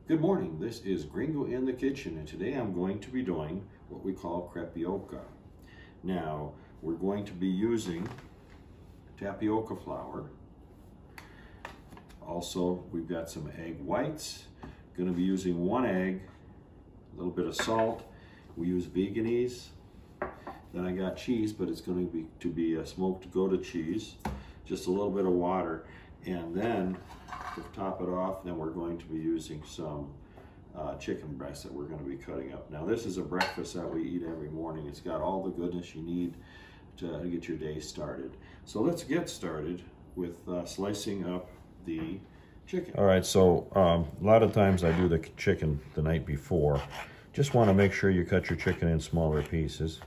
Good morning, this is Gringo in the kitchen, and today I'm going to be doing what we call Crepe-i-Oka. Now, we're going to be using tapioca flour. Also, we've got some egg whites. Going to be using one egg, a little bit of salt. We use veganese. Then I got cheese, but it's going to be a smoked Gouda cheese. Just a little bit of water, and then to top it off, then we're going to be using some chicken breast that we're going to be cutting up. Now this is a breakfast that we eat every morning. It's got all the goodness you need to get your day started. So let's get started with slicing up the chicken. All right, so a lot of times I do the chicken the night before. Just want to make sure you cut your chicken in smaller pieces.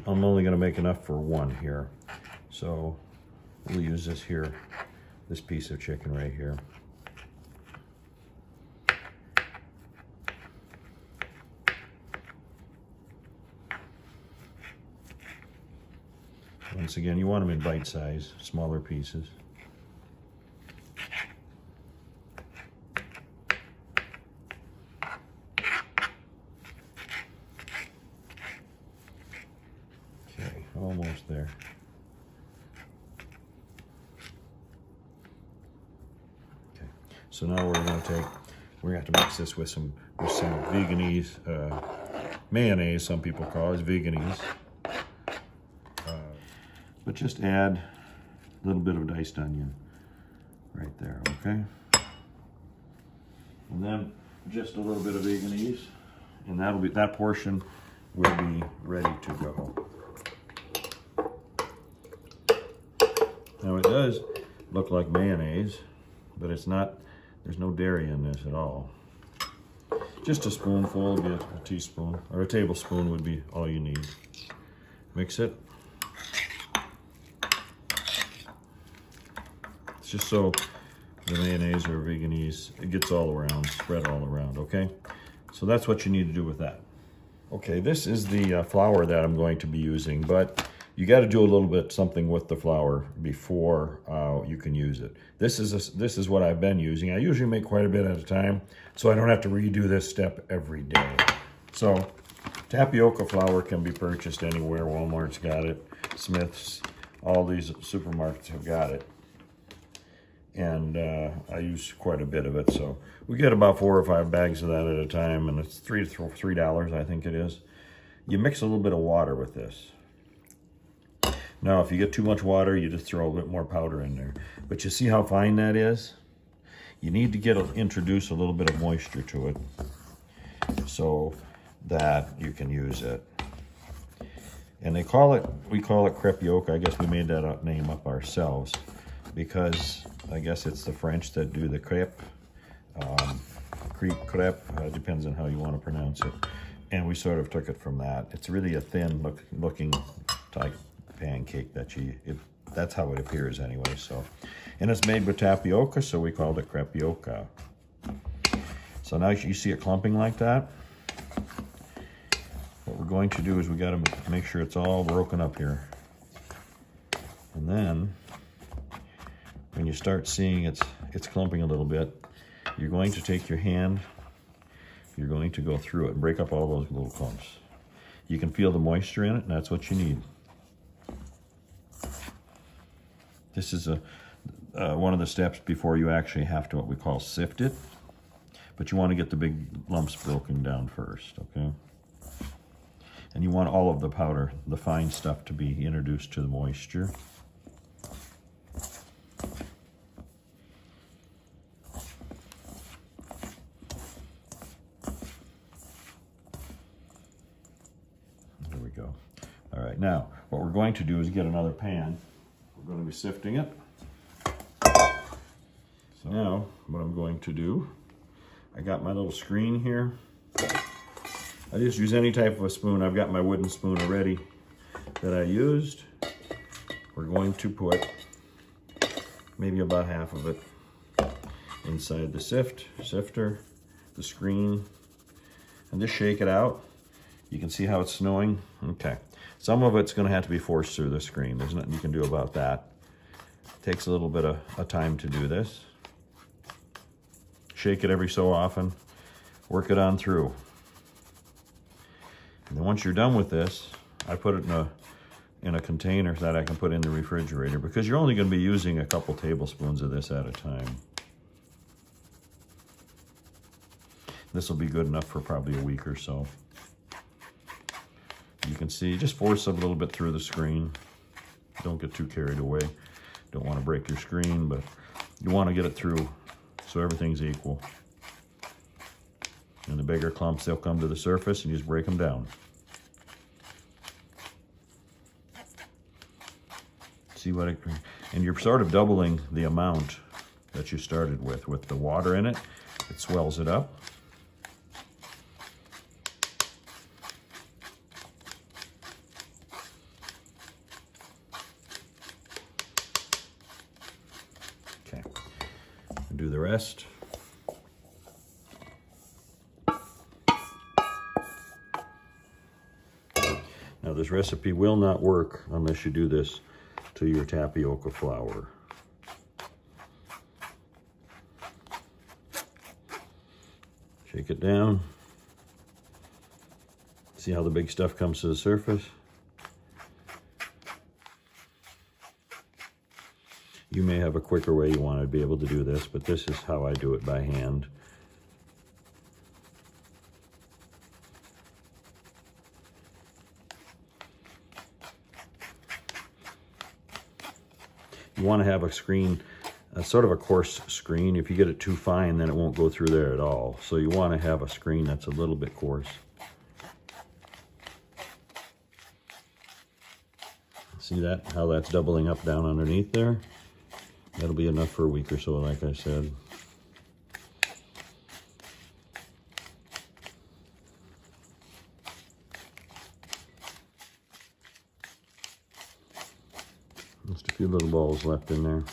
I'm only going to make enough for one here. So we'll use this here, this piece of chicken right here. Once again, you want them in bite size, smaller pieces. Okay, almost there. Okay, so now we're going to have to mix this with some veganese, mayonnaise, some people call it veganese. But just add a little bit of diced onion right there, okay? And then just a little bit of veganese, and that portion will be ready to go. Now it does look like mayonnaise, but it's not. There's no dairy in this at all. Just a spoonful, a teaspoon, or a tablespoon would be all you need. Mix it. It's just so the mayonnaise or veganese, it gets all around, spread all around, okay? So that's what you need to do with that. Okay, this is the flour that I'm going to be using, but you got to do a little bit something with the flour before you can use it. This is what I've been using. I usually make quite a bit at a time, so I don't have to redo this step every day. So tapioca flour can be purchased anywhere. Walmart's got it, Smith's, all these supermarkets have got it. And I use quite a bit of it, so we get about 4 or 5 bags of that at a time, and it's $3, I think it is. You mix a little bit of water with this. Now, if you get too much water, you just throw a bit more powder in there. But you see how fine that is? You need to introduce a little bit of moisture to it so that you can use it. And we call it Crepe-i-Oka. I guess we made that name up ourselves because I guess it's the French that do the crepe. Crepe, depends on how you want to pronounce it. And we sort of took it from that. It's really a thin looking type pancake that's how it appears anyway. So, and it's made with tapioca, so we called it Crepe-i-Oka. So now you see it clumping like that. What we're going to do is we got to make sure it's all broken up here. And then when you start seeing it's clumping a little bit, you're going to take your hand, you're going to go through it and break up all those little clumps. You can feel the moisture in it, and that's what you need. This is one of the steps before you actually have to what we call sift it, but you want to get the big lumps broken down first, okay? And you want all of the powder, the fine stuff, to be introduced to the moisture. There we go. All right, now what we're going to do is get another pan. We're going to be sifting it. So now what I'm going to do, I got my little screen here. I just use any type of a spoon. I've got my wooden spoon already that I used. We're going to put maybe about half of it inside the sifter, the screen, and just shake it out. You can see how it's snowing. Okay. Some of it's going to have to be forced through the screen. There's nothing you can do about that. Takes a little bit of time to do this. Shake it every so often. Work it on through. And then once you're done with this, I put it in a container that I can put in the refrigerator, because you're only going to be using a couple tablespoons of this at a time. This will be good enough for probably a week or so. You can see, just force it a little bit through the screen. Don't get too carried away. Don't want to break your screen, but you want to get it through so everything's equal. And the bigger clumps, they'll come to the surface and you just break them down. See what it, and you're sort of doubling the amount that you started with the water in it. It swells it up. Okay, do the rest. Now this recipe will not work unless you do this to your tapioca flour. Shake it down. See how the big stuff comes to the surface? You may have a quicker way you want to be able to do this, but this is how I do it by hand. You want to have a screen, sort of a coarse screen. If you get it too fine, then it won't go through there at all. So you want to have a screen that's a little bit coarse. See that? How that's doubling up down underneath there? That'll be enough for a week or so, like I said. Just a few little balls left in there.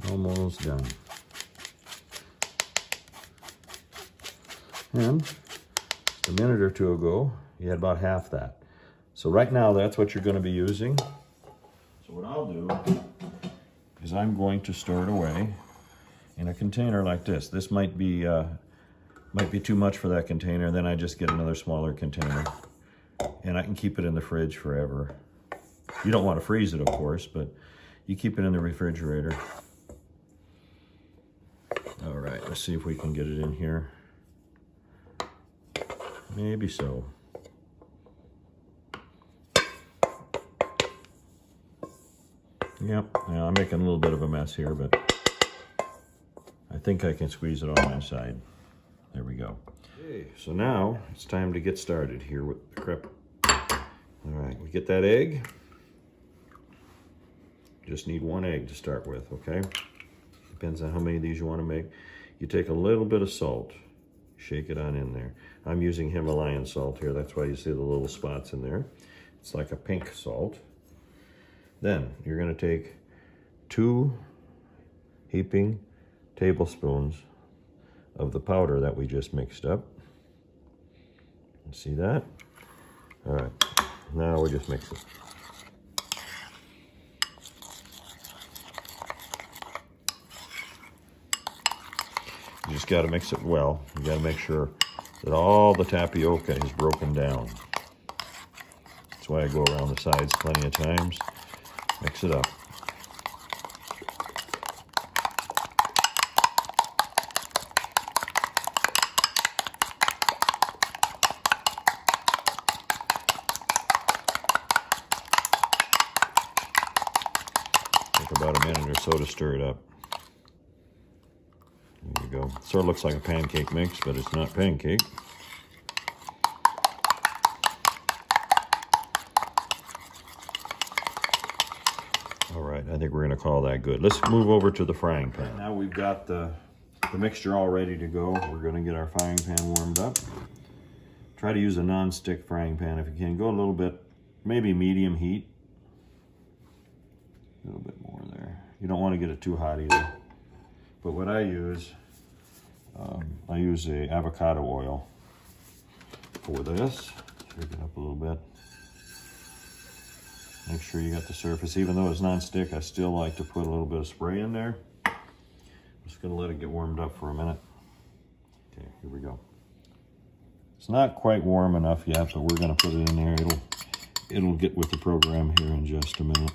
Almost done. And a minute or two ago, you had about half that. So right now, that's what you're going to be using. So what I'll do is I'm going to store it away in a container like this. This might be too much for that container. Then I just get another smaller container, and I can keep it in the fridge forever. You don't want to freeze it, of course, but you keep it in the refrigerator. All right, let's see if we can get it in here. Maybe so. Yep, now I'm making a little bit of a mess here, but I think I can squeeze it on my side. There we go. Okay, so now it's time to get started here with the crepe. All right, we get that egg. Just need one egg to start with, okay? Depends on how many of these you want to make. You take a little bit of salt, shake it on in there. I'm using Himalayan salt here. That's why you see the little spots in there. It's like a pink salt. Then you're going to take 2 heaping tablespoons of the powder that we just mixed up. See that? All right, now we just mix it. You just got to mix it well. You got to make sure that all the tapioca is broken down. That's why I go around the sides plenty of times. Mix it up. Take about a minute or so to stir it up. There you go. Sort of looks like a pancake mix, but it's not pancake. All right, I think we're gonna call that good. Let's move over to the frying pan. Now we've got the mixture all ready to go. We're gonna get our frying pan warmed up. Try to use a non-stick frying pan if you can. Go a little bit, maybe medium heat. A little bit more there. You don't want to get it too hot either. But what I use a avocado oil for this. Shake it up a little bit. Make sure you got the surface. Even though it's non-stick, I still like to put a little bit of spray in there. I'm just gonna let it get warmed up for a minute. Okay, here we go. It's not quite warm enough yet, but we're gonna put it in there. It'll get with the program here in just a minute.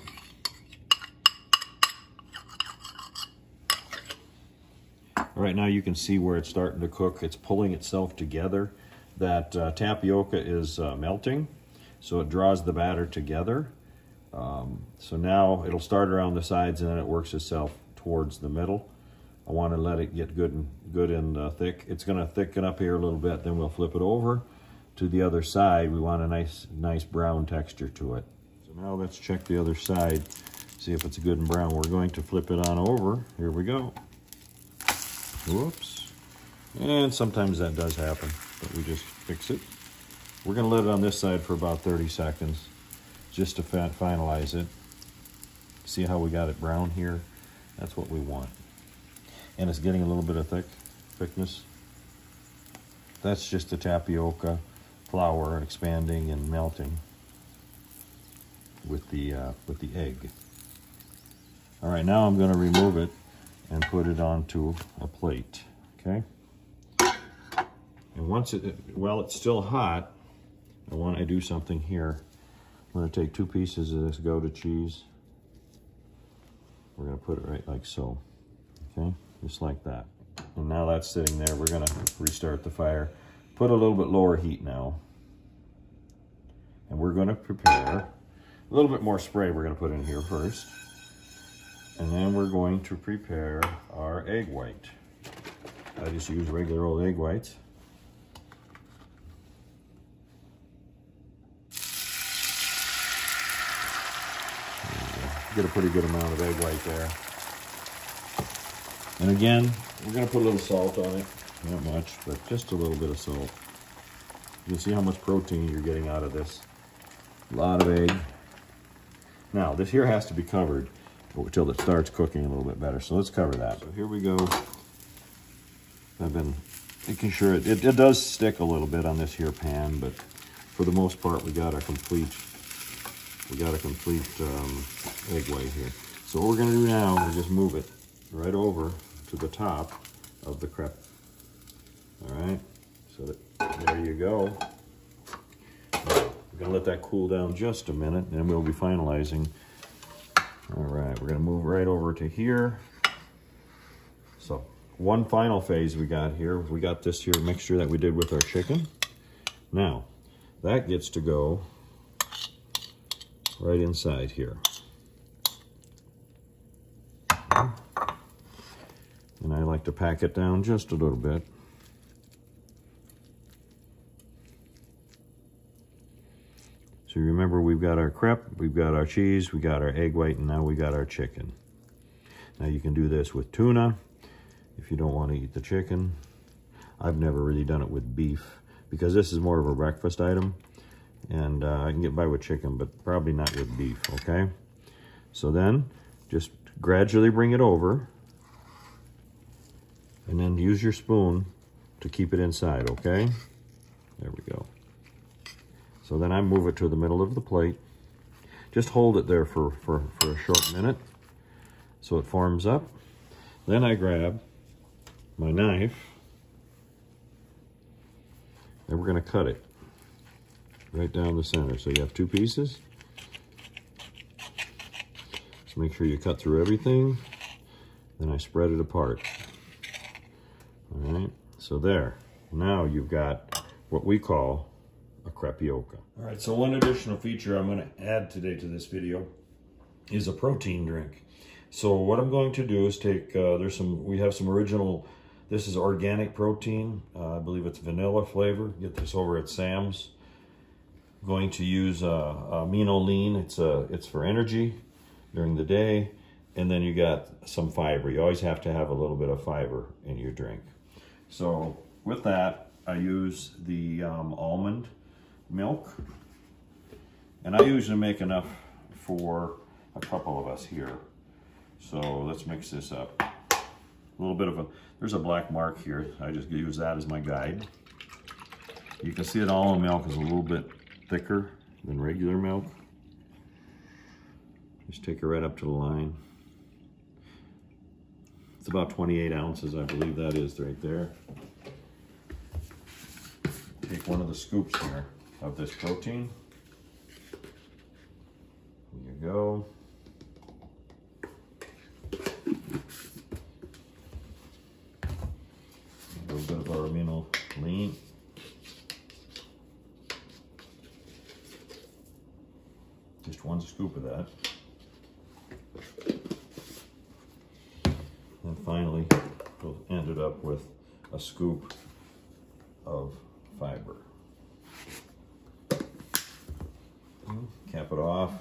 All right, now you can see where it's starting to cook. It's pulling itself together. That tapioca is melting, so it draws the batter together. So now it'll start around the sides and then it works itself towards the middle. I want to let it get good and thick. It's going to thicken up here a little bit, then we'll flip it over to the other side. We want a nice brown texture to it. So now let's check the other side, see if it's good and brown. We're going to flip it on over. Here we go. Whoops. And sometimes that does happen, but we just fix it. We're going to let it on this side for about 30 seconds just to finalize it. See how we got it brown here? That's what we want. And it's getting a little bit of thickness. That's just the tapioca flour expanding and melting with the egg. All right, now I'm going to remove it and put it onto a plate, okay? And once while it's still hot, I want to do something here. I'm going to take 2 pieces of this Gouda cheese. We're going to put it right like so, okay? Just like that. And now that's sitting there. We're going to restart the fire. Put a little bit lower heat now. And we're going to prepare a little bit more spray we're going to put in here first. And then we're going to prepare our egg white. I just use regular old egg whites. Get a pretty good amount of egg white there. And again, we're going to put a little salt on it. Not much, but just a little bit of salt. You can see how much protein you're getting out of this. A lot of egg. Now, this here has to be covered until it starts cooking a little bit better. So let's cover that. So here we go. I've been making sure it does stick a little bit on this here pan, but for the most part, we got a complete egg white here. So what we're going to do now is just move it right over to the top of the crepe. All right, so there you go. We're going to let that cool down just a minute, and then we'll be finalizing. All right, we're going to move right over to here. So one final phase we got here. We got this here mixture that we did with our chicken. Now, that gets to go right inside here. And I like to pack it down just a little bit. So remember, we've got our crepe, we've got our cheese, we got our egg white, and now we got our chicken. Now you can do this with tuna if you don't want to eat the chicken. I've never really done it with beef because this is more of a breakfast item. And I can get by with chicken, but probably not with beef, okay? So then, just gradually bring it over. And then use your spoon to keep it inside, okay? There we go. So then I move it to the middle of the plate. Just hold it there for a short minute so it forms up. Then I grab my knife. And we're going to cut it right down the center. So you have 2 pieces. So make sure you cut through everything. Then I spread it apart. All right, so there. Now you've got what we call a Crepe-i-Oka. All right, so one additional feature I'm going to add today to this video is a protein drink. So what I'm going to do is take, we have some original, this is organic protein. I believe it's vanilla flavor. Get this over at Sam's. I'm going to use amino lean. It's for energy during the day. And then you got some fiber. You always have to have a little bit of fiber in your drink. So with that, I use the almond milk. And I usually make enough for a couple of us here. So let's mix this up. A little bit of there's a black mark here. I just use that as my guide. You can see that almond milk is a little bit thicker than regular milk. Just take it right up to the line. It's about 28 ounces, I believe that is right there. Take one of the scoops here of this protein. There you go. A little bit of our amino lean. Just one scoop of that. And finally, we'll end it up with a scoop of fiber. Cap it off.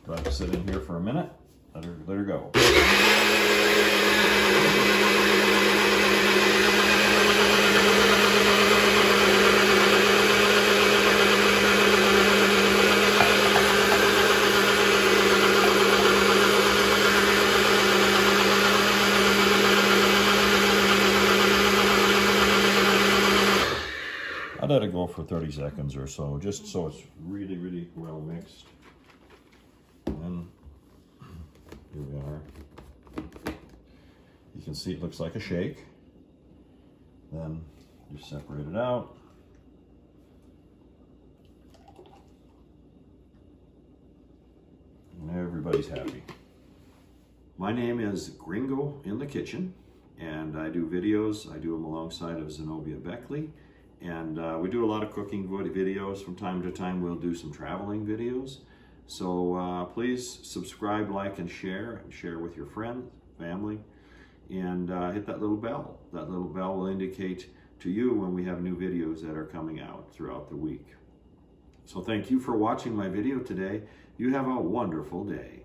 Let it sit in here for a minute. Let her go. I let it go for 30 seconds or so, just so it's really, really well mixed. And here we are. You can see it looks like a shake. Then you separate it out. And everybody's happy. My name is Gringo in the Kitchen, and I do videos. I do them alongside of Zenobia Beckley. And we do a lot of cooking videos. From time to time, we'll do some traveling videos. So please subscribe, like, and share with your friends, family, and hit that little bell. That little bell will indicate to you when we have new videos that are coming out throughout the week. So thank you for watching my video today. You have a wonderful day.